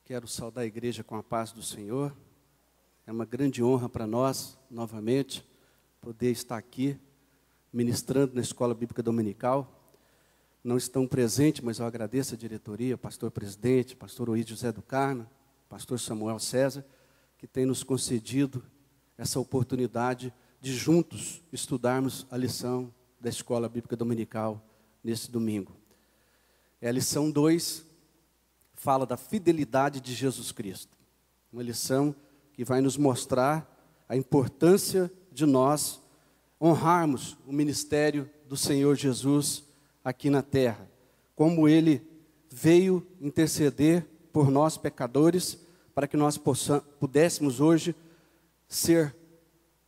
Quero saudar a igreja com a paz do Senhor. É uma grande honra para nós, novamente, poder estar aqui, ministrando na Escola Bíblica Dominical. Não estão presentes, mas eu agradeço a diretoria, pastor presidente, pastor Oídio José do Carmo, pastor Samuel César, que tem nos concedido essa oportunidade de juntos estudarmos a lição da Escola Bíblica Dominical nesse domingo. É a lição 2, fala da fidelidade de Jesus Cristo. Uma lição que vai nos mostrar a importância de nós honrarmos o ministério do Senhor Jesus aqui na terra. Como Ele veio interceder por nós pecadores, para que nós pudéssemos hoje ser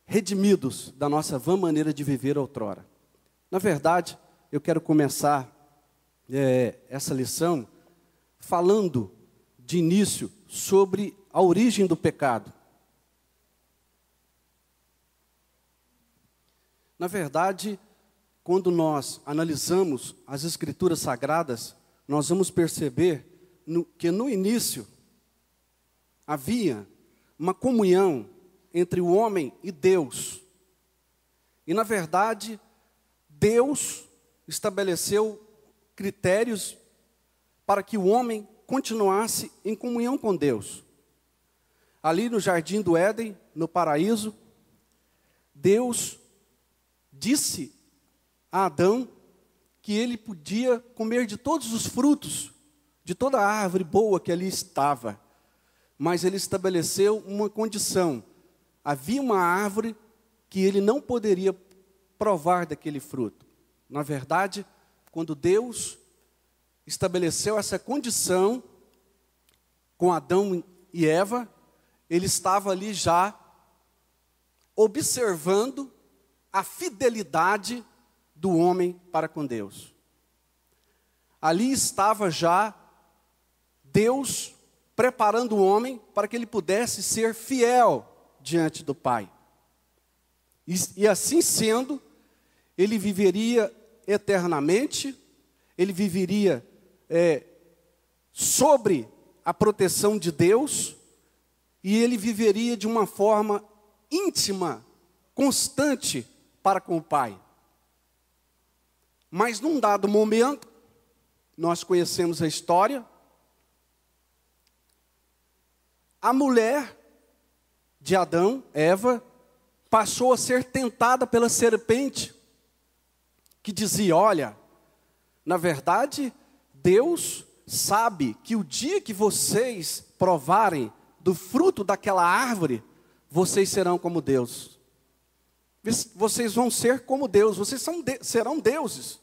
redimidos da nossa vã maneira de viver outrora. Na verdade, eu quero começar essa lição falando de início sobre a origem do pecado. Na verdade, quando nós analisamos as Escrituras Sagradas, nós vamos perceber que no início havia uma comunhão entre o homem e Deus. E na verdade, Deus estabeleceu critérios para que o homem continuasse em comunhão com Deus. Ali no jardim do Éden, no paraíso, Deus disse a Adão que ele podia comer de todos os frutos, de toda a árvore boa que ali estava. Mas ele estabeleceu uma condição. Havia uma árvore que ele não poderia provar daquele fruto. Na verdade, quando Deus estabeleceu essa condição com Adão e Eva, ele estava ali já observando a fidelidade do homem para com Deus. Ali estava já Deus preparando o homem para que ele pudesse ser fiel diante do Pai. E assim sendo, ele viveria eternamente, ele viveria sobre a proteção de Deus, e ele viveria de uma forma íntima, constante para com o Pai. Mas num dado momento, nós conhecemos a história, a mulher de Adão, Eva, passou a ser tentada pela serpente, que dizia: olha, na verdade, Deus sabe que o dia que vocês provarem do fruto daquela árvore, vocês serão como Deus. Vocês vão ser como Deus, vocês serão deuses.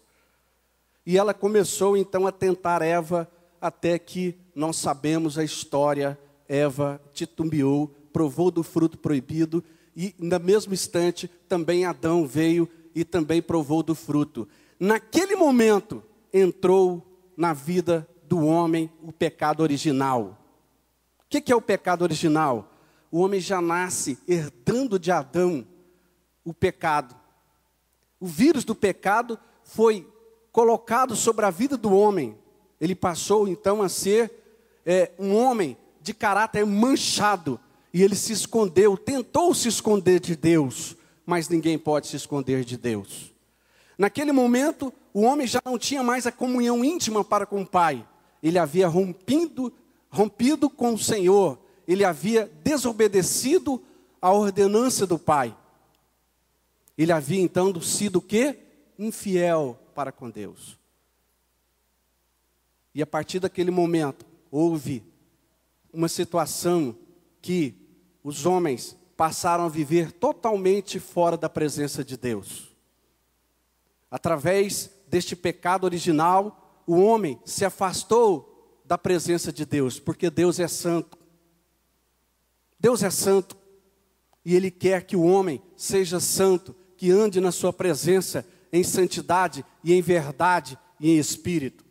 E ela começou então a tentar Eva, até que nós sabemos a história. Eva titubeou, provou do fruto proibido, e no mesmo instante também Adão veio e também provou do fruto. Naquele momento entrou na vida do homem o pecado original. O que é o pecado original? O homem já nasce herdando de Adão o pecado. O vírus do pecado foi colocado sobre a vida do homem. Ele passou então a ser um homem de caráter manchado. E ele se escondeu, tentou se esconder de Deus, mas ninguém pode se esconder de Deus. Naquele momento, o homem já não tinha mais a comunhão íntima para com o Pai. Ele havia rompido com o Senhor. Ele havia desobedecido a ordenança do Pai. Ele havia então sido o quê? Infiel para com Deus. E a partir daquele momento, houve uma situação que os homens passaram a viver totalmente fora da presença de Deus. Através deste pecado original, o homem se afastou da presença de Deus, porque Deus é santo. Deus é santo, e Ele quer que o homem seja santo, que ande na sua presença em santidade e em verdade e em espírito.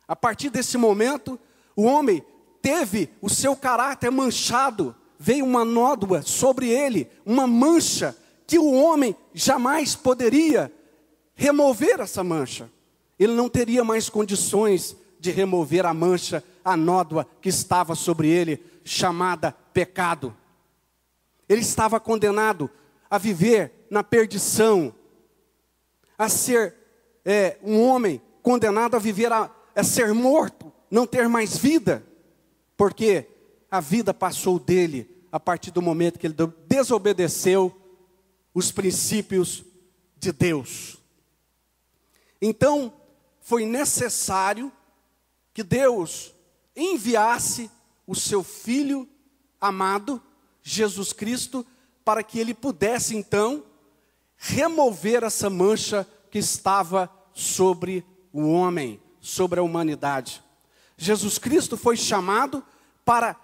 A partir desse momento, o homem teve o seu caráter manchado, veio uma nódoa sobre ele, uma mancha, que o homem jamais poderia remover essa mancha. Ele não teria mais condições de remover a mancha, a nódoa que estava sobre ele, chamada pecado. Ele estava condenado a viver na perdição, a ser um homem condenado a viver, a ser morto, não ter mais vida, porque a vida passou dele a partir do momento que ele desobedeceu os princípios de Deus. Então, foi necessário que Deus enviasse o seu Filho amado, Jesus Cristo, para que ele pudesse então remover essa mancha que estava sobre o homem, sobre a humanidade. Jesus Cristo foi chamado para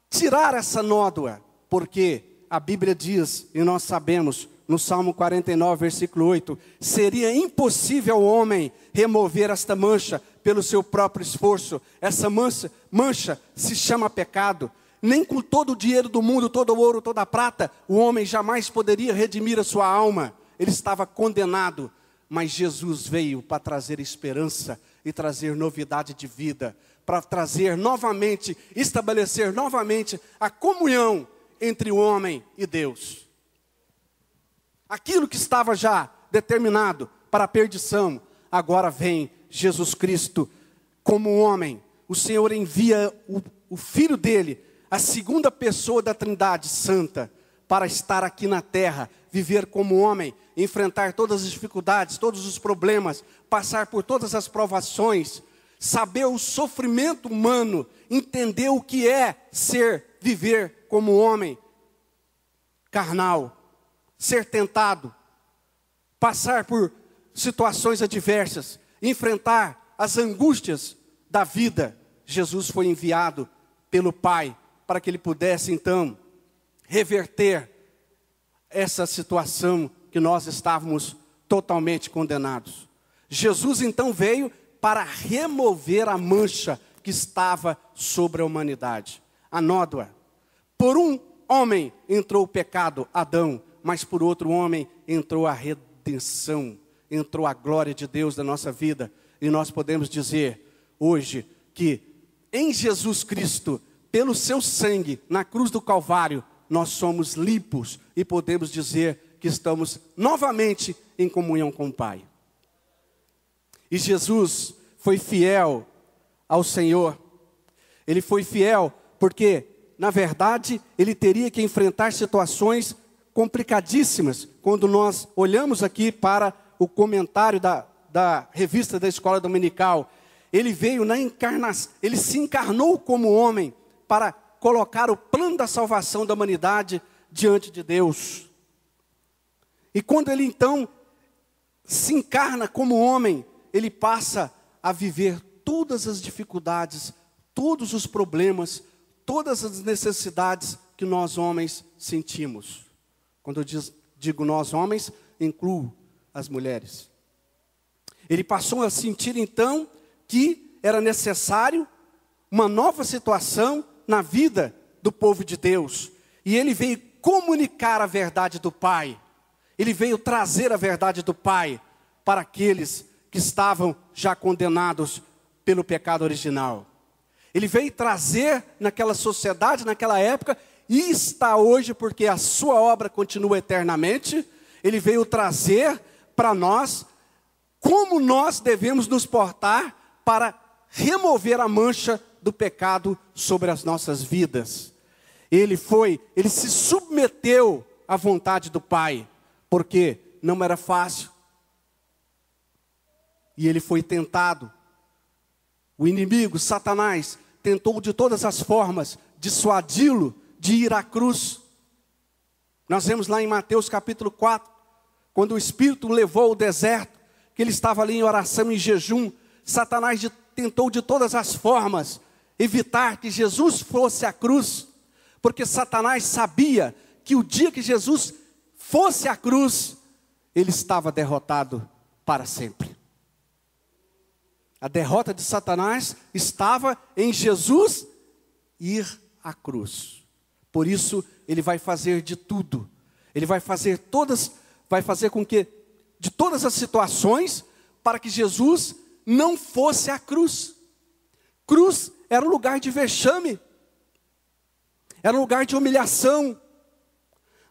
tirar essa nódoa, porque a Bíblia diz, e nós sabemos, no Salmo 49, versículo 8, seria impossível ao homem remover esta mancha pelo seu próprio esforço. Essa mancha se chama pecado. Nem com todo o dinheiro do mundo, todo o ouro, toda a prata, o homem jamais poderia redimir a sua alma. Ele estava condenado, mas Jesus veio para trazer esperança e trazer novidade de vida, para trazer novamente, estabelecer novamente a comunhão entre o homem e Deus. Aquilo que estava já determinado para a perdição, agora vem Jesus Cristo como homem. O Senhor envia o Filho dele, a segunda pessoa da Trindade Santa, para estar aqui na terra, viver como homem, enfrentar todas as dificuldades, todos os problemas, passar por todas as provações, saber o sofrimento humano, entender o que é viver como homem carnal, ser tentado, passar por situações adversas, enfrentar as angústias da vida. Jesus foi enviado pelo Pai para que ele pudesse então reverter essa situação que nós estávamos totalmente condenados. Jesus então veio para remover a mancha que estava sobre a humanidade, a nódoa. Por um homem entrou o pecado, Adão, mas por outro homem entrou a redenção, entrou a glória de Deus na nossa vida. E nós podemos dizer hoje que em Jesus Cristo, pelo seu sangue na cruz do Calvário, nós somos limpos e podemos dizer que estamos novamente em comunhão com o Pai. E Jesus foi fiel ao Senhor. Ele foi fiel porque, na verdade, ele teria que enfrentar situações complicadíssimas. Quando nós olhamos aqui para o comentário da revista da Escola Dominical, ele veio na encarnação, ele se encarnou como homem para colocar o plano da salvação da humanidade diante de Deus. E quando ele então se encarna como homem, ele passa a viver todas as dificuldades, todos os problemas, todas as necessidades que nós homens sentimos. Quando eu digo nós homens, incluo as mulheres. Ele passou a sentir então que era necessário uma nova situação na vida do povo de Deus. E ele veio comunicar a verdade do Pai. Ele veio trazer a verdade do Pai para aqueles que estavam já condenados pelo pecado original. Ele veio trazer naquela sociedade, naquela época, e está hoje porque a sua obra continua eternamente. Ele veio trazer para nós como nós devemos nos portar para remover a mancha do pecado sobre as nossas vidas. Ele se submeteu à vontade do Pai, porque não era fácil. E ele foi tentado. O inimigo, Satanás, tentou de todas as formas dissuadi-lo de ir à cruz. Nós vemos lá em Mateus capítulo 4, quando o Espírito o levou ao deserto, que ele estava ali em oração e jejum, Satanás tentou de todas as formas evitar que Jesus fosse à cruz, porque Satanás sabia que o dia que Jesus fosse à cruz, ele estava derrotado para sempre. A derrota de Satanás estava em Jesus ir à cruz. Por isso, ele vai fazer de tudo. Ele vai fazer com que, de todas as situações, para que Jesus não fosse à cruz. Cruz era um lugar de vexame, era um lugar de humilhação.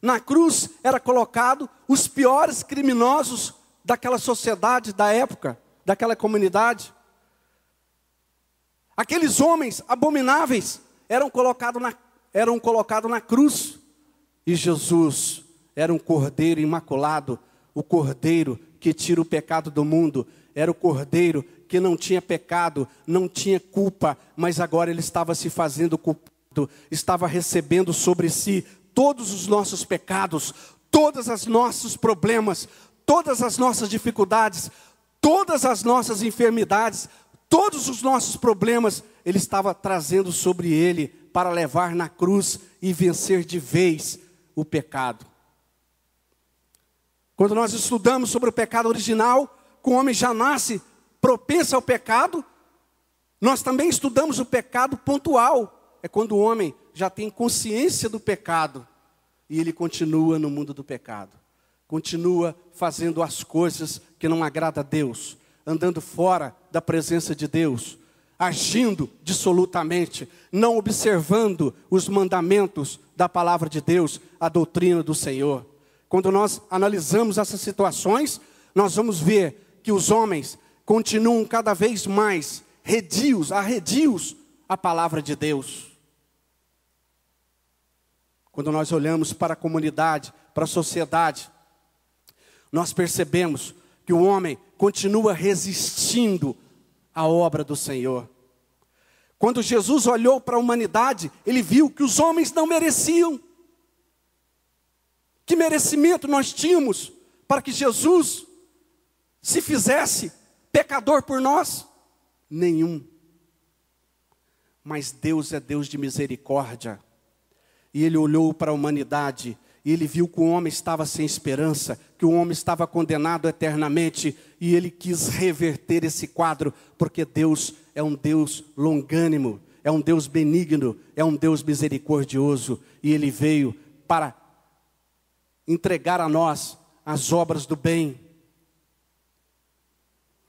Na cruz era colocado os piores criminosos daquela sociedade, da época, daquela comunidade. Aqueles homens abomináveis eram colocados na cruz. E Jesus era um cordeiro imaculado, o cordeiro que tira o pecado do mundo. Era o cordeiro que não tinha pecado, não tinha culpa, mas agora ele estava se fazendo culpado, estava recebendo sobre si todos os nossos pecados, todos os nossos problemas, todas as nossas dificuldades, todas as nossas enfermidades, todos os nossos problemas, ele estava trazendo sobre ele para levar na cruz e vencer de vez o pecado. Quando nós estudamos sobre o pecado original, que o homem já nasce propenso ao pecado, nós também estudamos o pecado pontual. É quando o homem já tem consciência do pecado e ele continua no mundo do pecado. Continua fazendo as coisas que não agradam a Deus, andando fora da presença de Deus, agindo dissolutamente, não observando os mandamentos da palavra de Deus, a doutrina do Senhor. Quando nós analisamos essas situações, nós vamos ver que os homens continuam cada vez mais arredios à palavra de Deus. Quando nós olhamos para a comunidade, para a sociedade, nós percebemos que o homem continua resistindo à obra do Senhor. Quando Jesus olhou para a humanidade, ele viu que os homens não mereciam. Que merecimento nós tínhamos para que Jesus se fizesse pecador por nós? Nenhum. Mas Deus é Deus de misericórdia. E ele olhou para a humanidade e ele viu que o homem estava sem esperança, que o homem estava condenado eternamente, e ele quis reverter esse quadro, porque Deus é um Deus longânimo, é um Deus benigno, é um Deus misericordioso, e ele veio para entregar a nós as obras do bem.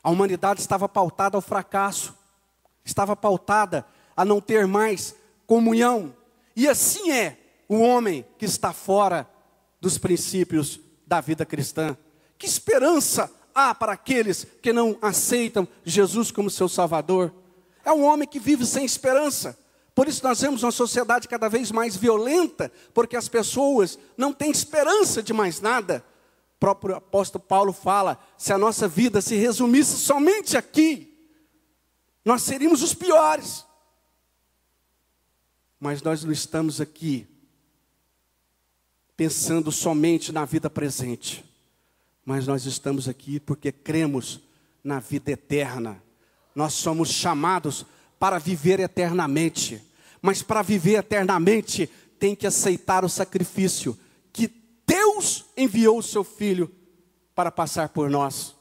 A humanidade estava pautada ao fracasso, estava pautada a não ter mais comunhão, e assim é o homem que está fora dos princípios da vida cristã. Que esperança há para aqueles que não aceitam Jesus como seu Salvador? É um homem que vive sem esperança. Por isso nós vemos uma sociedade cada vez mais violenta, porque as pessoas não têm esperança de mais nada. O próprio apóstolo Paulo fala, se a nossa vida se resumisse somente aqui, nós seríamos os piores. Mas nós não estamos aqui pensando somente na vida presente, mas nós estamos aqui porque cremos na vida eterna. Nós somos chamados para viver eternamente, mas para viver eternamente tem que aceitar o sacrifício que Deus enviou o seu Filho para passar por nós.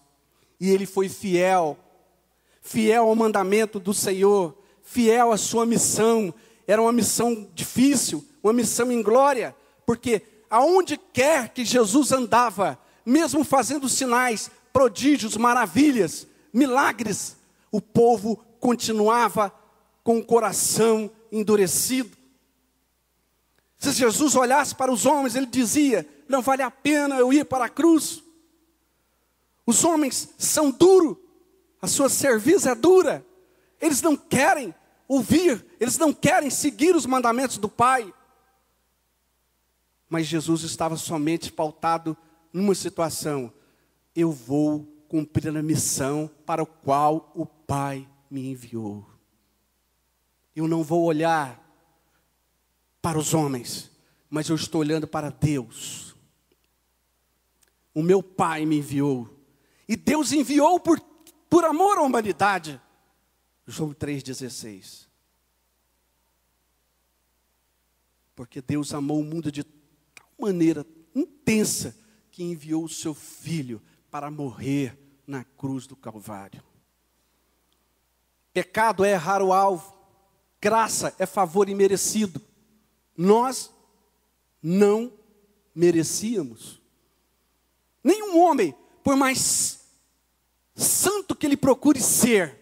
E ele foi fiel ao mandamento do Senhor, fiel à sua missão. Era uma missão difícil, uma missão em glória, porque aonde quer que Jesus andava, mesmo fazendo sinais, prodígios, maravilhas, milagres, o povo continuava com o coração endurecido. Se Jesus olhasse para os homens, ele dizia, não vale a pena eu ir para a cruz. Os homens são duros, a sua cerviz é dura, eles não querem ouvir, eles não querem seguir os mandamentos do Pai. Mas Jesus estava somente pautado numa situação: eu vou cumprir a missão para a qual o Pai me enviou. Eu não vou olhar para os homens, mas eu estou olhando para Deus. O meu Pai me enviou, e Deus enviou por amor à humanidade. João 3,16. Porque Deus amou o mundo de tal maneira intensa que enviou o seu Filho para morrer na cruz do Calvário. Pecado é errar o alvo, graça é favor imerecido. Nós não merecíamos. Nenhum homem, por mais santo que ele procure ser,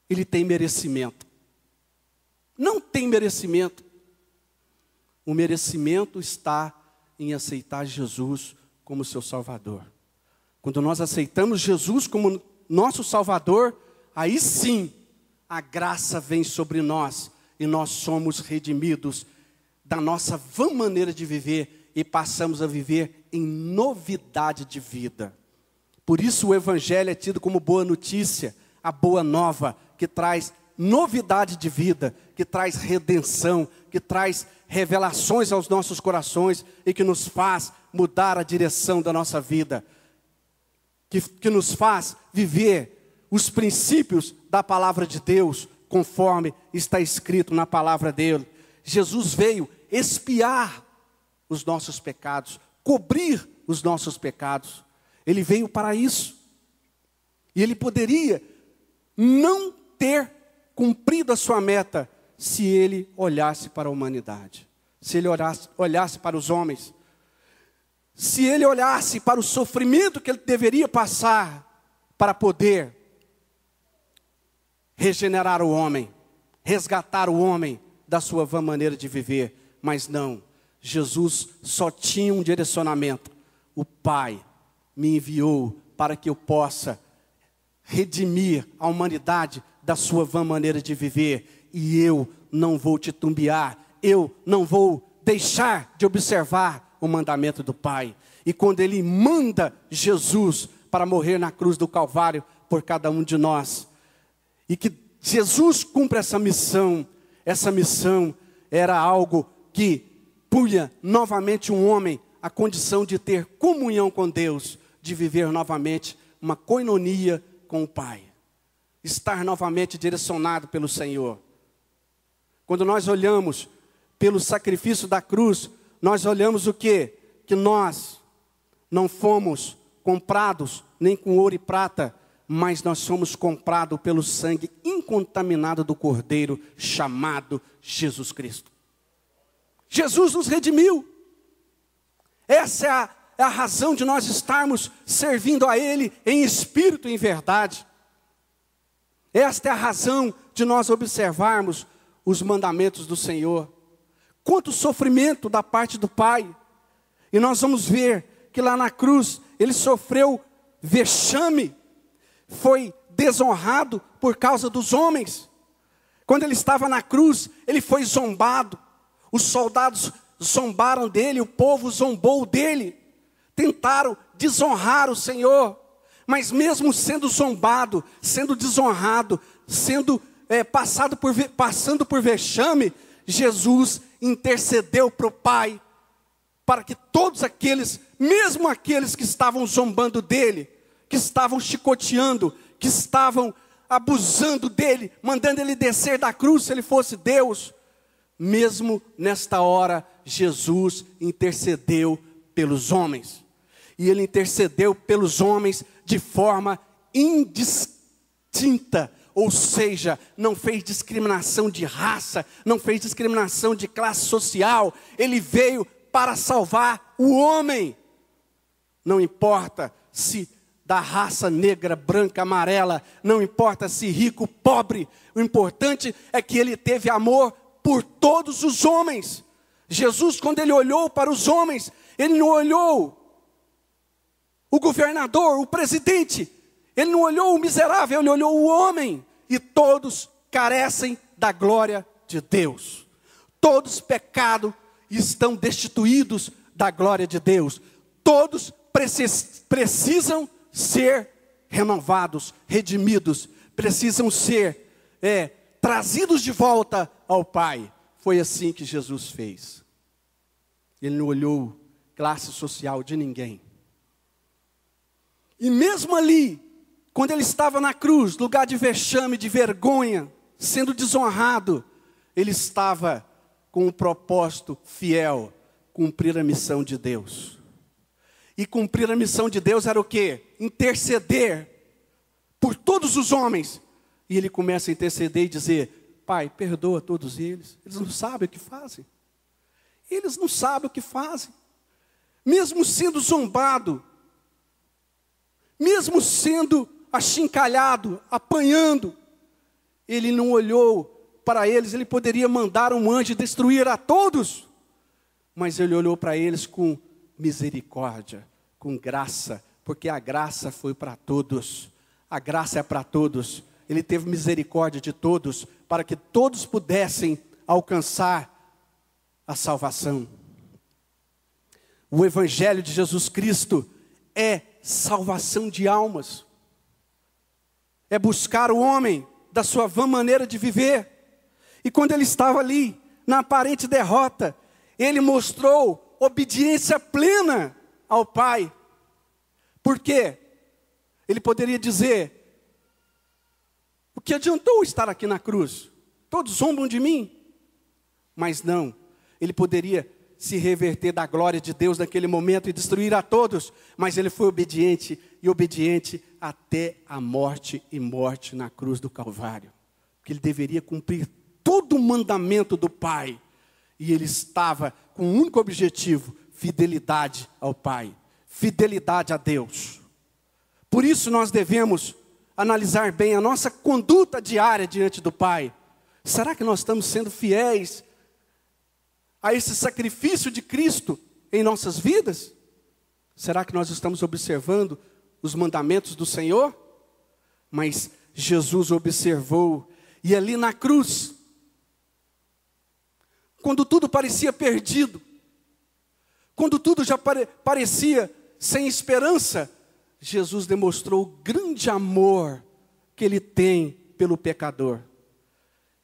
ele tem merecimento. Não tem merecimento. O merecimento está em aceitar Jesus como seu Salvador. Quando nós aceitamos Jesus como nosso Salvador, aí sim a graça vem sobre nós e nós somos redimidos da nossa vã maneira de viver e passamos a viver em novidade de vida. Por isso o Evangelho é tido como boa notícia, a boa nova, que traz novidade de vida, que traz redenção, que traz revelações aos nossos corações e que nos faz mudar a direção da nossa vida, que nos faz viver os princípios da palavra de Deus, conforme está escrito na palavra dele. Jesus veio expiar os nossos pecados, cobrir os nossos pecados. Ele veio para isso. E ele poderia não ter cumprido a sua meta se ele olhasse para a humanidade, se ele olhasse para os homens, se ele olhasse para o sofrimento que ele deveria passar para poder regenerar o homem, resgatar o homem da sua vã maneira de viver. Mas não, Jesus só tinha um direcionamento: o Pai me enviou para que eu possa redimir a humanidade da sua vã maneira de viver, e eu não vou titubear, eu não vou deixar de observar o mandamento do Pai. E quando ele manda Jesus para morrer na cruz do Calvário por cada um de nós, e que Jesus cumpra essa missão era algo que punha novamente um homem a condição de ter comunhão com Deus, de viver novamente uma coinonia com o Pai, estar novamente direcionado pelo Senhor. Quando nós olhamos pelo sacrifício da cruz, nós olhamos o quê? Que nós não fomos comprados nem com ouro e prata, mas nós somos comprados pelo sangue incontaminado do Cordeiro, chamado Jesus Cristo. Jesus nos redimiu. Essa é a razão de nós estarmos servindo a Ele em espírito e em verdade. Esta é a razão de nós observarmos os mandamentos do Senhor. Quanto sofrimento da parte do Pai. E nós vamos ver que lá na cruz Ele sofreu vexame, foi desonrado por causa dos homens. Quando Ele estava na cruz, Ele foi zombado. Os soldados zombaram dele, o povo zombou dele. Tentaram desonrar o Senhor, mas mesmo sendo zombado, sendo desonrado, passando por vexame, Jesus intercedeu para o Pai, para que todos aqueles, mesmo aqueles que estavam zombando dele, que estavam chicoteando, que estavam abusando dele, mandando ele descer da cruz se ele fosse Deus, mesmo nesta hora, Jesus intercedeu pelos homens. E ele intercedeu pelos homens de forma indistinta, ou seja, não fez discriminação de raça, não fez discriminação de classe social. Ele veio para salvar o homem. Não importa se da raça negra, branca, amarela, não importa se rico, pobre, o importante é que ele teve amor por todos os homens. Jesus, quando ele olhou para os homens, ele não olhou o governador, o presidente, ele não olhou o miserável, ele olhou o homem. E todos carecem da glória de Deus. Todos pecados e estão destituídos da glória de Deus. Todos precisam ser renovados, redimidos, precisam ser trazidos de volta ao Pai. Foi assim que Jesus fez. Ele não olhou classe social de ninguém. E mesmo ali, quando ele estava na cruz, lugar de vexame, de vergonha, sendo desonrado, ele estava com um propósito fiel, cumprir a missão de Deus. E cumprir a missão de Deus era o quê? Interceder por todos os homens. E ele começa a interceder e dizer: Pai, perdoa todos eles. Eles não sabem o que fazem. Eles não sabem o que fazem. Mesmo sendo zombado, mesmo sendo achincalhado, apanhando, ele não olhou para eles, ele poderia mandar um anjo destruir a todos. Mas ele olhou para eles com misericórdia, com graça, porque a graça foi para todos. A graça é para todos. Ele teve misericórdia de todos, para que todos pudessem alcançar a salvação. O Evangelho de Jesus Cristo é salvação de almas. É buscar o homem da sua vã maneira de viver. E quando ele estava ali, na aparente derrota, ele mostrou obediência plena ao Pai. Por quê? Ele poderia dizer: o que adiantou estar aqui na cruz? Todos zombam de mim. Mas não, ele poderia se reverter da glória de Deus naquele momento e destruir a todos. Mas ele foi obediente, e obediente até a morte, e morte na cruz do Calvário. Porque ele deveria cumprir todo o mandamento do Pai. E ele estava com um único objetivo: fidelidade ao Pai, fidelidade a Deus. Por isso nós devemos analisar bem a nossa conduta diária diante do Pai. Será que nós estamos sendo fiéis a esse sacrifício de Cristo em nossas vidas? Será que nós estamos observando os mandamentos do Senhor? Mas Jesus observou, e ali na cruz, quando tudo parecia perdido, quando tudo já parecia sem esperança, Jesus demonstrou o grande amor que Ele tem pelo pecador.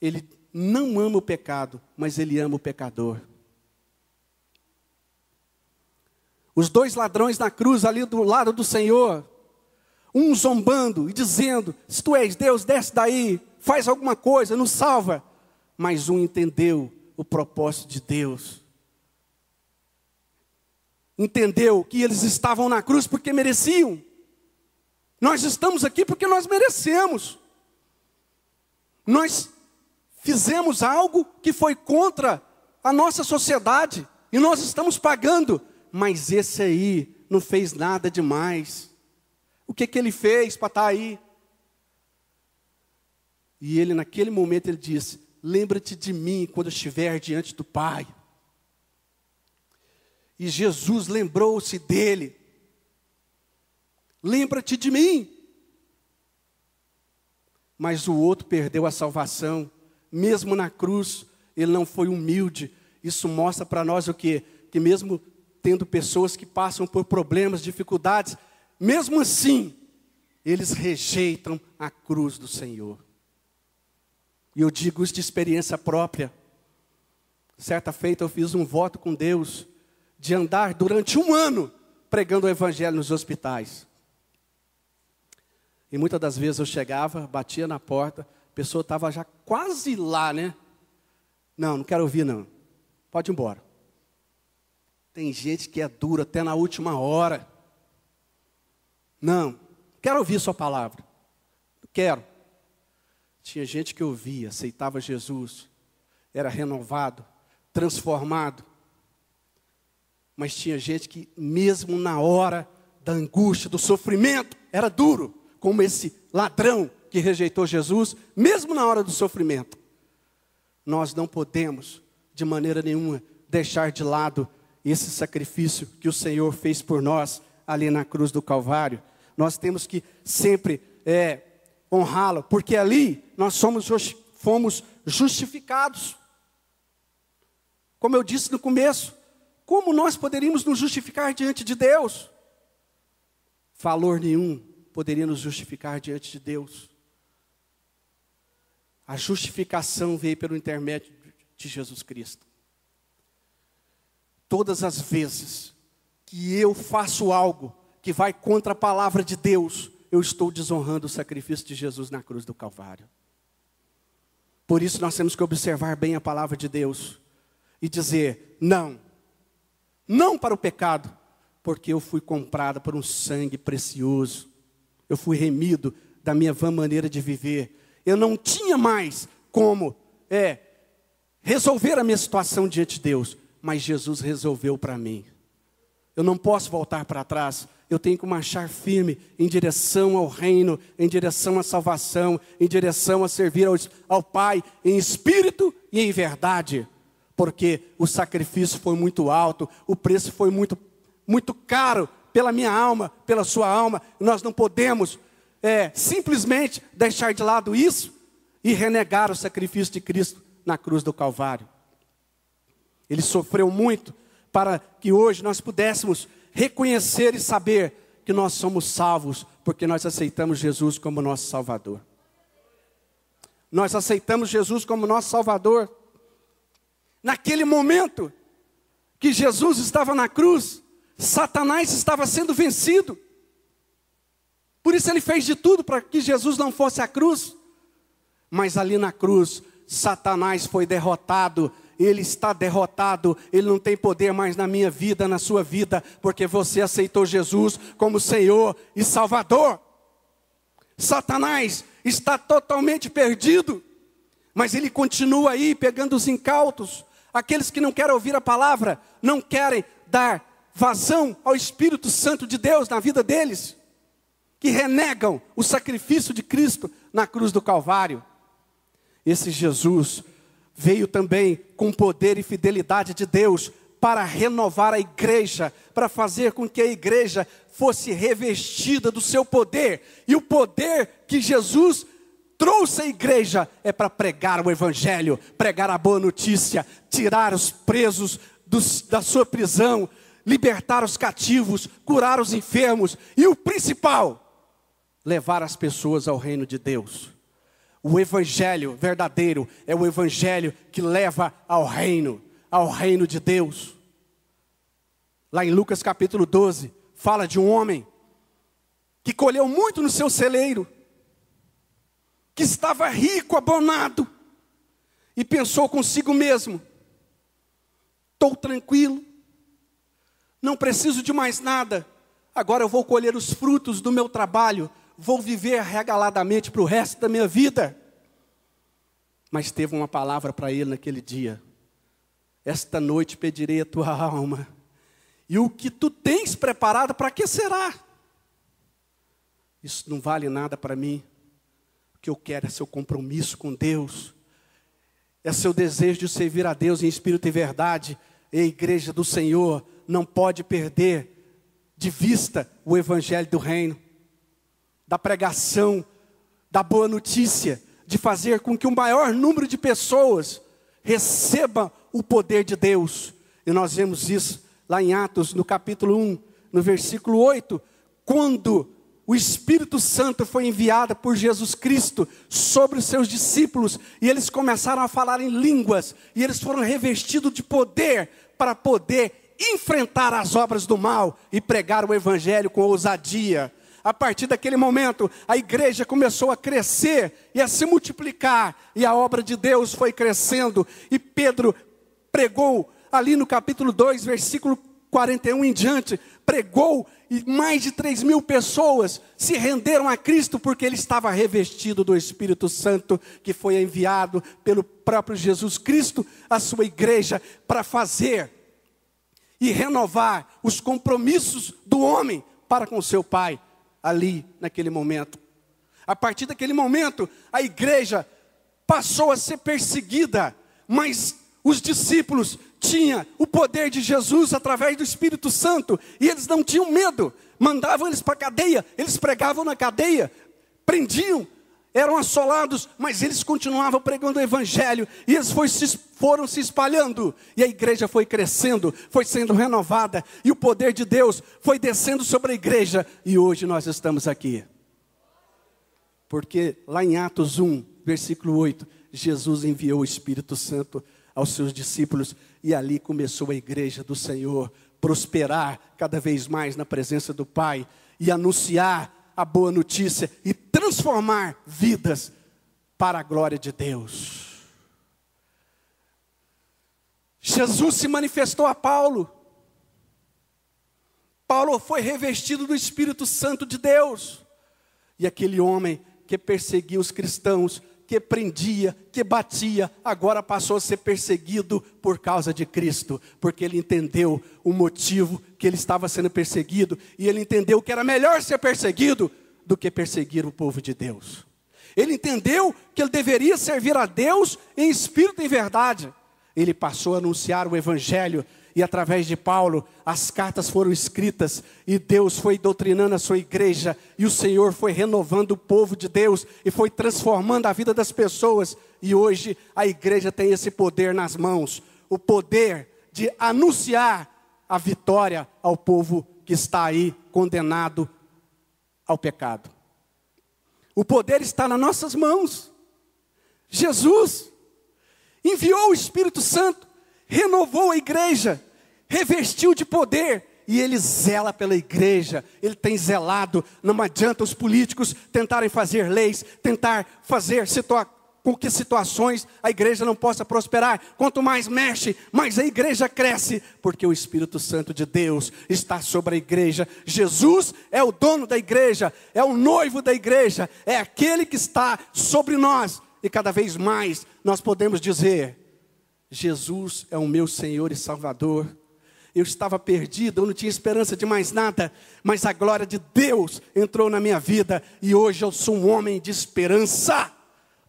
Ele não ama o pecado, mas Ele ama o pecador. Os dois ladrões na cruz, ali do lado do Senhor, um zombando e dizendo: se tu és Deus, desce daí, faz alguma coisa, nos salva. Mas um entendeu o propósito de Deus. Entendeu que eles estavam na cruz porque mereciam. Nós estamos aqui porque nós merecemos. Nós fizemos algo que foi contra a nossa sociedade, e nós estamos pagando. Mas esse aí não fez nada demais. O que ele fez para estar aí? E ele, naquele momento, ele disse: lembra-te de mim quando eu estiver diante do Pai. E Jesus lembrou-se dele. Lembra-te de mim. Mas o outro perdeu a salvação. Mesmo na cruz, ele não foi humilde. Isso mostra para nós o quê? Que mesmo tendo pessoas que passam por problemas, dificuldades, mesmo assim, eles rejeitam a cruz do Senhor. E eu digo isso de experiência própria. Certa feita eu fiz um voto com Deus de andar durante 1 ano pregando o Evangelho nos hospitais. E muitas das vezes eu chegava, batia na porta, a pessoa estava já quase lá, né? Não quero ouvir não, pode ir embora. Tem gente que é dura até na última hora. Não, quero ouvir sua palavra. Quero. Tinha gente que ouvia, aceitava Jesus, era renovado, transformado. Mas tinha gente que mesmo na hora da angústia, do sofrimento, era duro. Como esse ladrão que rejeitou Jesus, mesmo na hora do sofrimento. Nós não podemos, de maneira nenhuma, deixar de lado esse sacrifício que o Senhor fez por nós ali na cruz do Calvário. Nós temos que sempre honrá-lo, porque ali nós fomos justificados. Como eu disse no começo, como nós poderíamos nos justificar diante de Deus? Valor nenhum poderia nos justificar diante de Deus. A justificação veio pelo intermédio de Jesus Cristo. Todas as vezes que eu faço algo que vai contra a palavra de Deus, eu estou desonrando o sacrifício de Jesus na cruz do Calvário. Por isso nós temos que observar bem a palavra de Deus e dizer: não para o pecado, porque eu fui comprado por um sangue precioso. Eu fui remido da minha vã maneira de viver. Eu não tinha mais como resolver a minha situação diante de Deus, mas Jesus resolveu para mim. Eu não posso voltar para trás. eu tenho que marchar firme em direção ao reino, em direção à salvação, em direção a servir ao Pai, em espírito e em verdade. Porque o sacrifício foi muito alto, o preço foi muito, muito caro pela minha alma, pela sua alma. Nós não podemos simplesmente deixar de lado isso e renegar o sacrifício de Cristo na cruz do Calvário. Ele sofreu muito para que hoje nós pudéssemos reconhecer e saber que nós somos salvos, porque nós aceitamos Jesus como nosso Salvador. Nós aceitamos Jesus como nosso Salvador. Naquele momento que Jesus estava na cruz, Satanás estava sendo vencido. Por isso ele fez de tudo para que Jesus não fosse à cruz. Mas ali na cruz, Satanás foi derrotado. Ele está derrotado, ele não tem poder mais na minha vida, na sua vida, porque você aceitou Jesus como Senhor e Salvador. Satanás está totalmente perdido, mas ele continua aí pegando os incautos, aqueles que não querem ouvir a palavra, não querem dar vazão ao Espírito Santo de Deus na vida deles, que renegam o sacrifício de Cristo na cruz do Calvário. Esse Jesus veio também com poder e fidelidade de Deus para renovar a igreja, para fazer com que a igreja fosse revestida do seu poder. E o poder que Jesus trouxe à igreja é para pregar o evangelho, pregar a boa notícia, tirar os presos da sua prisão, libertar os cativos, curar os enfermos enfermos e o principal, levar as pessoas ao reino de Deus. O evangelho verdadeiro é o evangelho que leva ao reino de Deus. Lá em Lucas capítulo 12, fala de um homem que colheu muito no seu celeiro, que estava rico, abonado, e pensou consigo mesmo: estou tranquilo, não preciso de mais nada, agora eu vou colher os frutos do meu trabalho, vou viver regaladamente para o resto da minha vida. Mas teve uma palavra para ele naquele dia: esta noite pedirei a tua alma, e o que tu tens preparado, para que será? Isso não vale nada para mim. O que eu quero é seu compromisso com Deus, é seu desejo de servir a Deus em espírito e verdade. E a igreja do Senhor não pode perder de vista o evangelho do reino, da pregação, da boa notícia, de fazer com que o maior número de pessoas receba o poder de Deus. E nós vemos isso lá em Atos, no capítulo 1, no versículo 8, quando o Espírito Santo foi enviado por Jesus Cristo sobre os seus discípulos, e eles começaram a falar em línguas, e eles foram revestidos de poder, para poder enfrentar as obras do mal, e pregar o evangelho com ousadia. A partir daquele momento, a igreja começou a crescer, e a se multiplicar, e a obra de Deus foi crescendo, e Pedro pregou, ali no capítulo 2, versículo 41 em diante, pregou, e mais de 3.000 pessoas se renderam a Cristo, porque ele estava revestido do Espírito Santo, que foi enviado pelo próprio Jesus Cristo, à sua igreja, para fazer e renovar os compromissos do homem para com seu Pai, ali naquele momento. A partir daquele momento, a igreja passou a ser perseguida, mas os discípulos tinham o poder de Jesus através do Espírito Santo, e eles não tinham medo. Mandavam eles para a cadeia, eles pregavam na cadeia, prendiam, eram assolados, mas eles continuavam pregando o evangelho, e eles foram se espalhando, e a igreja foi crescendo, foi sendo renovada, e o poder de Deus foi descendo sobre a igreja, e hoje nós estamos aqui. Porque lá em Atos 1, versículo 8, Jesus enviou o Espírito Santo aos seus discípulos, e ali começou a igreja do Senhor prosperar cada vez mais na presença do Pai, e anunciar a boa notícia, e transformar vidas para a glória de Deus. Jesus se manifestou a Paulo. Paulo foi revestido do Espírito Santo de Deus, e aquele homem que perseguia os cristãos, que prendia, que batia, agora passou a ser perseguido por causa de Cristo, porque ele entendeu o motivo que ele estava sendo perseguido, e ele entendeu que era melhor ser perseguido do que perseguir o povo de Deus. Ele entendeu que ele deveria servir a Deus em espírito e em verdade. Ele passou a anunciar o Evangelho, e através de Paulo, as cartas foram escritas, e Deus foi doutrinando a sua igreja, e o Senhor foi renovando o povo de Deus, e foi transformando a vida das pessoas, e hoje a igreja tem esse poder nas mãos, o poder de anunciar a vitória ao povo que está aí condenado ao pecado. O poder está nas nossas mãos. Jesus enviou o Espírito Santo, renovou a igreja, revestiu de poder, e ele zela pela igreja, ele tem zelado. Não adianta os políticos tentarem fazer leis, tentar fazer com que situações a igreja não possa prosperar. Quanto mais mexe, mais a igreja cresce, porque o Espírito Santo de Deus está sobre a igreja. Jesus é o dono da igreja, é o noivo da igreja, é aquele que está sobre nós, e cada vez mais nós podemos dizer: Jesus é o meu Senhor e Salvador. Eu estava perdido, eu não tinha esperança de mais nada, mas a glória de Deus entrou na minha vida, e hoje eu sou um homem de esperança,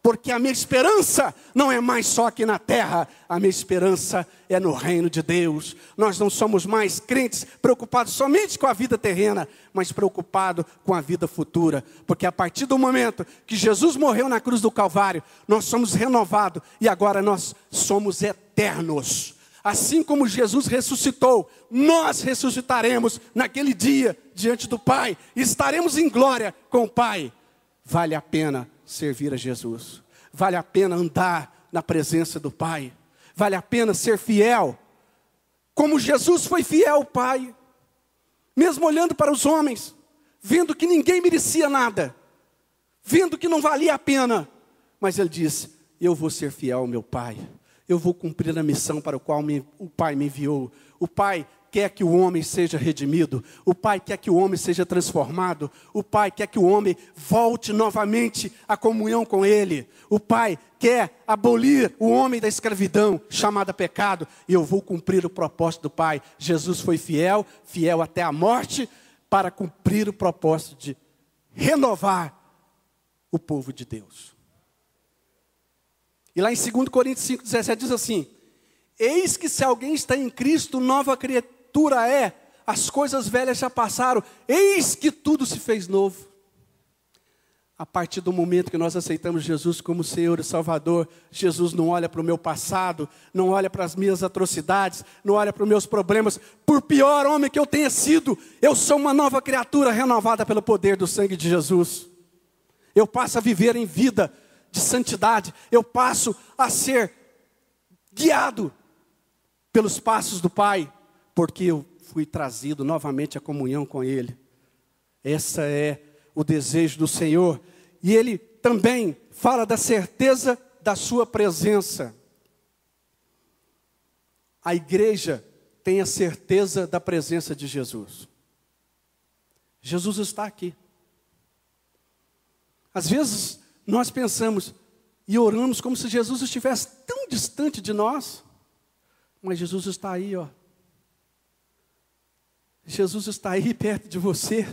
porque a minha esperança não é mais só aqui na terra, a minha esperança é no reino de Deus. Nós não somos mais crentes preocupados somente com a vida terrena, mas preocupados com a vida futura, porque a partir do momento que Jesus morreu na cruz do Calvário, nós somos renovados, e agora nós somos eternos. Assim como Jesus ressuscitou, nós ressuscitaremos naquele dia diante do Pai, e estaremos em glória com o Pai. Vale a pena servir a Jesus, vale a pena andar na presença do Pai, vale a pena ser fiel, como Jesus foi fiel ao Pai, mesmo olhando para os homens, vendo que ninguém merecia nada, vendo que não valia a pena, mas ele disse: eu vou ser fiel ao meu Pai, eu vou cumprir a missão para a qual o Pai me enviou. O Pai quer que o homem seja redimido, o Pai quer que o homem seja transformado, o Pai quer que o homem volte novamente à comunhão com Ele, o Pai quer abolir o homem da escravidão chamada pecado, e eu vou cumprir o propósito do Pai. Jesus foi fiel, fiel até a morte, para cumprir o propósito de renovar o povo de Deus. E lá em 2 Coríntios 5,17 diz assim: eis que se alguém está em Cristo, nova criatura é, as coisas velhas já passaram, eis que tudo se fez novo. A partir do momento que nós aceitamos Jesus como Senhor e Salvador, Jesus não olha para o meu passado, não olha para as minhas atrocidades, não olha para os meus problemas. Por pior homem que eu tenha sido, eu sou uma nova criatura renovada pelo poder do sangue de Jesus. Eu passo a viver em vida de santidade, eu passo a ser guiado pelos passos do Pai, porque eu fui trazido novamente à comunhão com Ele. Esse é o desejo do Senhor. E Ele também fala da certeza da sua presença. A igreja tem a certeza da presença de Jesus. Jesus está aqui. Às vezes nós pensamos e oramos como se Jesus estivesse tão distante de nós, mas Jesus está aí, ó. Jesus está aí perto de você.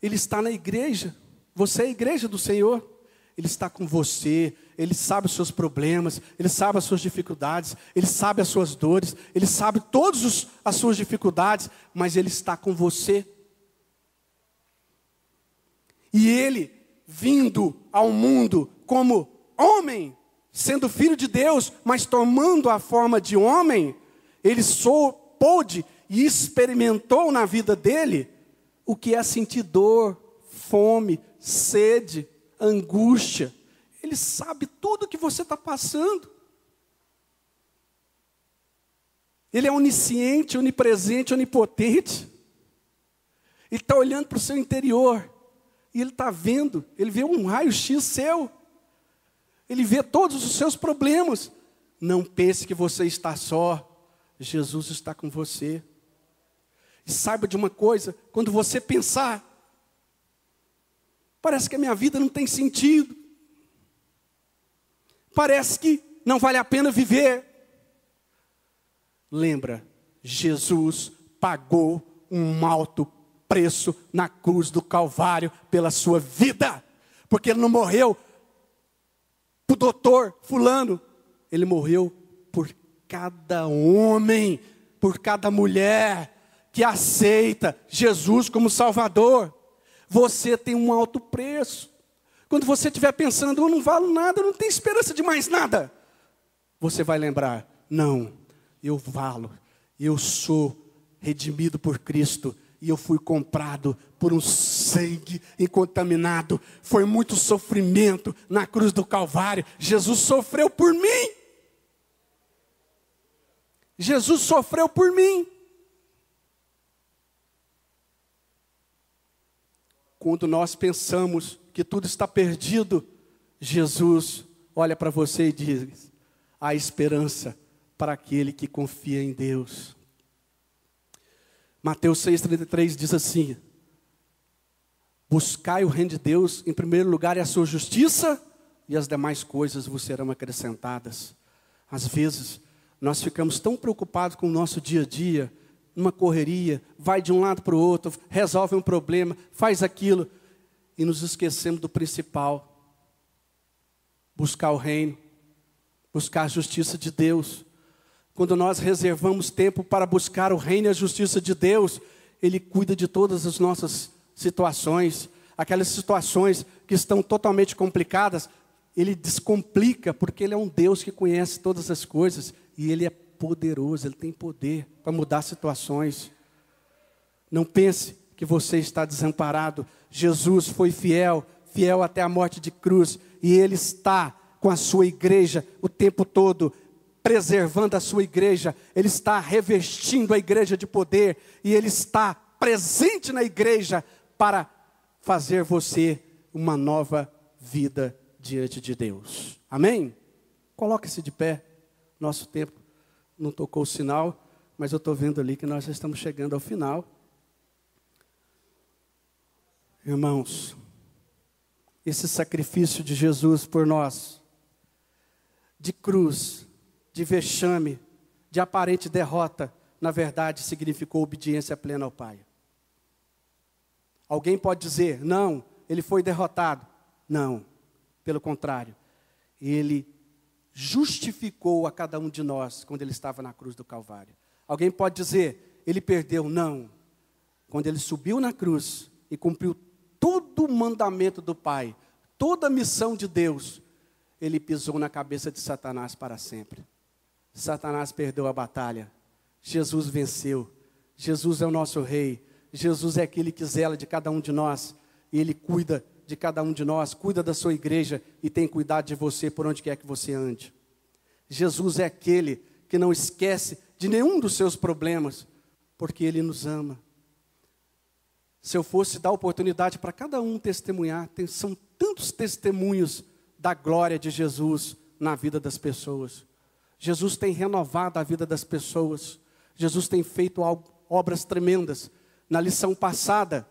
Ele está na igreja. Você é a igreja do Senhor. Ele está com você. Ele sabe os seus problemas. Ele sabe as suas dificuldades. Ele sabe as suas dores. Ele sabe todas as suas dificuldades. Mas Ele está com você. E Ele, vindo ao mundo como homem, sendo filho de Deus, mas tomando a forma de homem, Ele pôde e experimentou na vida dele o que é sentir dor, fome, sede, angústia. Ele sabe tudo o que você está passando. Ele é onisciente, onipresente, onipotente. Ele está olhando para o seu interior. E Ele está vendo. Ele vê um raio-x seu. Ele vê todos os seus problemas. Não pense que você está só. Jesus está com você. E saiba de uma coisa, quando você pensar, parece que a minha vida não tem sentido. Parece que não vale a pena viver. Lembra, Jesus pagou um alto preço na cruz do Calvário pela sua vida. Porque Ele não morreu para o doutor fulano. Ele morreu por cada homem, por cada mulher que aceita Jesus como Salvador. Você tem um alto preço. Quando você estiver pensando, eu não valo nada, eu não tenho esperança de mais nada, você vai lembrar, não, eu valo, eu sou redimido por Cristo, e eu fui comprado por um sangue incontaminado. Foi muito sofrimento na cruz do Calvário. Jesus sofreu por mim. Jesus sofreu por mim. Quando nós pensamos que tudo está perdido, Jesus olha para você e diz: há esperança para aquele que confia em Deus. Mateus 6,33 diz assim: buscai o reino de Deus em primeiro lugar e a sua justiça, e as demais coisas vos serão acrescentadas. Às vezes, nós ficamos tão preocupados com o nosso dia a dia, numa correria, vai de um lado para o outro, resolve um problema, faz aquilo, e nos esquecemos do principal: buscar o reino, buscar a justiça de Deus. Quando nós reservamos tempo para buscar o reino e a justiça de Deus, Ele cuida de todas as nossas situações. Aquelas situações que estão totalmente complicadas, Ele descomplica, porque Ele é um Deus que conhece todas as coisas. E Ele é poderoso, Ele tem poder para mudar situações. Não pense que você está desamparado. Jesus foi fiel, fiel até a morte de cruz. E Ele está com a sua igreja o tempo todo, preservando a sua igreja. Ele está revestindo a igreja de poder, e Ele está presente na igreja para fazer você uma nova vida diante de Deus. Amém? Coloque-se de pé. Nosso tempo não tocou o sinal, mas eu estou vendo ali que nós já estamos chegando ao final. Irmãos, esse sacrifício de Jesus por nós, de cruz, de vexame, de aparente derrota, na verdade significou obediência plena ao Pai. Alguém pode dizer: não, Ele foi derrotado. Não, pelo contrário, Ele justificou a cada um de nós quando Ele estava na cruz do Calvário. Alguém pode dizer: Ele perdeu. Não, quando Ele subiu na cruz e cumpriu todo o mandamento do Pai, toda a missão de Deus, Ele pisou na cabeça de Satanás para sempre. Satanás perdeu a batalha. Jesus venceu. Jesus é o nosso rei. Jesus é aquele que zela de cada um de nós. E Ele cuida de cada um de nós, cuida da sua igreja e tem cuidado de você por onde quer que você ande. Jesus é aquele que não esquece de nenhum dos seus problemas, porque Ele nos ama. Se eu fosse dar oportunidade para cada um testemunhar, são tantos testemunhos da glória de Jesus na vida das pessoas. Jesus tem renovado a vida das pessoas. Jesus tem feito obras tremendas. Na lição passada,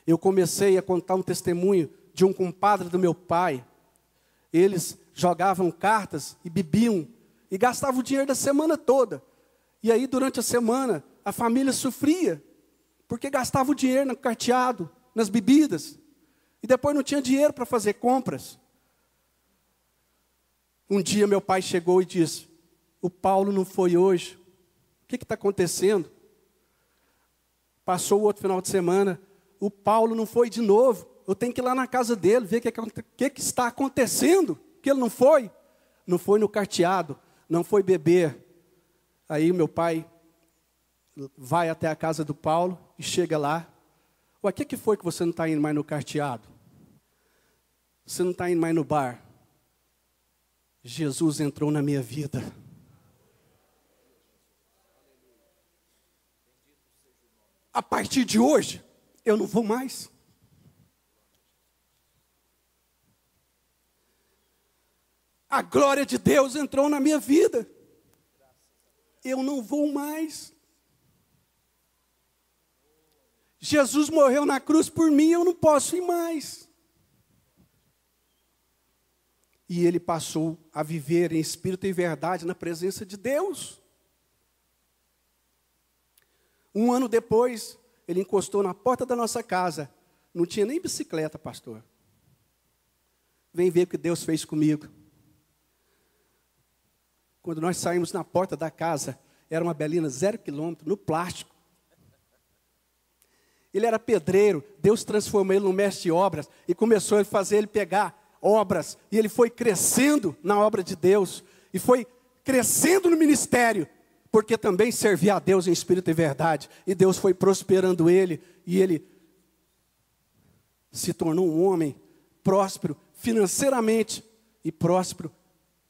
eu comecei a contar um testemunho de um compadre do meu pai. Eles jogavam cartas e bebiam e gastavam o dinheiro da semana toda. E aí, durante a semana, a família sofria, porque gastava o dinheiro no carteado, nas bebidas. E depois não tinha dinheiro para fazer compras. Um dia meu pai chegou e disse: o Paulo não foi hoje. O que está acontecendo? Passou o outro final de semana. O Paulo não foi de novo. Eu tenho que ir lá na casa dele, ver o que está acontecendo. Que ele não foi. Não foi no carteado, não foi beber. Aí meu pai vai até a casa do Paulo e chega lá. O que foi que você não está indo mais no carteado? Você não está indo mais no bar? Jesus entrou na minha vida. A partir de hoje, eu não vou mais. A glória de Deus entrou na minha vida. Eu não vou mais. Jesus morreu na cruz por mim, eu não posso ir mais. E ele passou a viver em espírito e verdade na presença de Deus. Um ano depois, ele encostou na porta da nossa casa. Não tinha nem bicicleta, pastor. Vem ver o que Deus fez comigo. Quando nós saímos na porta da casa, era uma Belina 0 quilômetro, no plástico. Ele era pedreiro, Deus transformou ele num mestre de obras e começou a fazer ele pegar obras. E ele foi crescendo na obra de Deus e foi crescendo no ministério, porque também servia a Deus em espírito e verdade. E Deus foi prosperando ele e ele se tornou um homem próspero financeiramente e próspero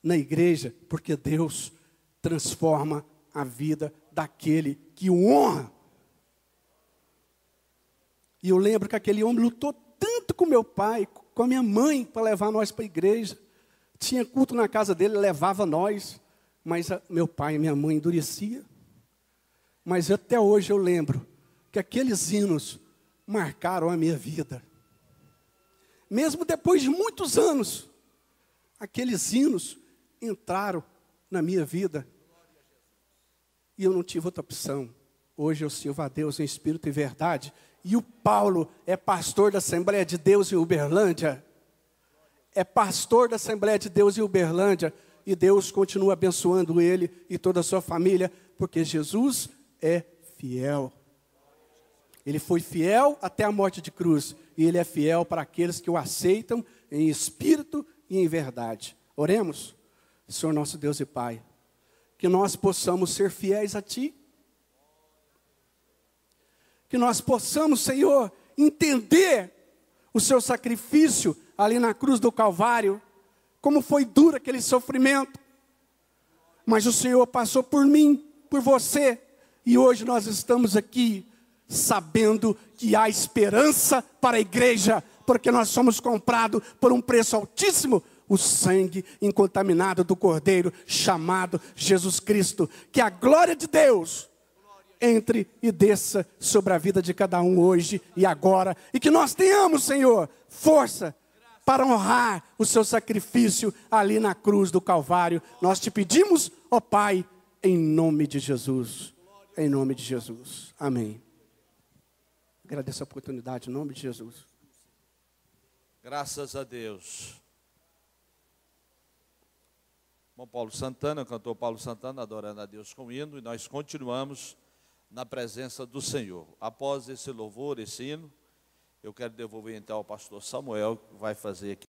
na igreja, porque Deus transforma a vida daquele que o honra. E eu lembro que aquele homem lutou tanto com meu pai, com a minha mãe, para levar nós para a igreja. Tinha culto na casa dele, levava nós, mas meu pai e minha mãe endureciam. Mas até hoje eu lembro que aqueles hinos marcaram a minha vida. Mesmo depois de muitos anos, aqueles hinos entraram na minha vida. E eu não tive outra opção. Hoje eu sirvo a Deus em espírito e verdade. E o Paulo é pastor da Assembleia de Deus em Uberlândia. É pastor da Assembleia de Deus em Uberlândia. E Deus continua abençoando ele e toda a sua família, porque Jesus é fiel. Ele foi fiel até a morte de cruz. E ele é fiel para aqueles que o aceitam em espírito e em verdade. Oremos. Senhor nosso Deus e Pai, que nós possamos ser fiéis a Ti. Que nós possamos, Senhor, entender o Seu sacrifício ali na cruz do Calvário, como foi duro aquele sofrimento. Mas o Senhor passou por mim, por você, e hoje nós estamos aqui sabendo que há esperança para a igreja, porque nós somos comprados por um preço altíssimo, o sangue incontaminado do Cordeiro, chamado Jesus Cristo. Que a glória de Deus entre e desça sobre a vida de cada um hoje e agora. E que nós tenhamos, Senhor, força para honrar o seu sacrifício ali na cruz do Calvário. Nós te pedimos, ó Pai, em nome de Jesus. Em nome de Jesus. Amém. Agradeço a oportunidade, em nome de Jesus. Graças a Deus. Bom, Paulo Santana, o cantor Paulo Santana, adorando a Deus com hino, e nós continuamos na presença do Senhor. Após esse louvor, esse hino, eu quero devolver então ao pastor Samuel, que vai fazer aqui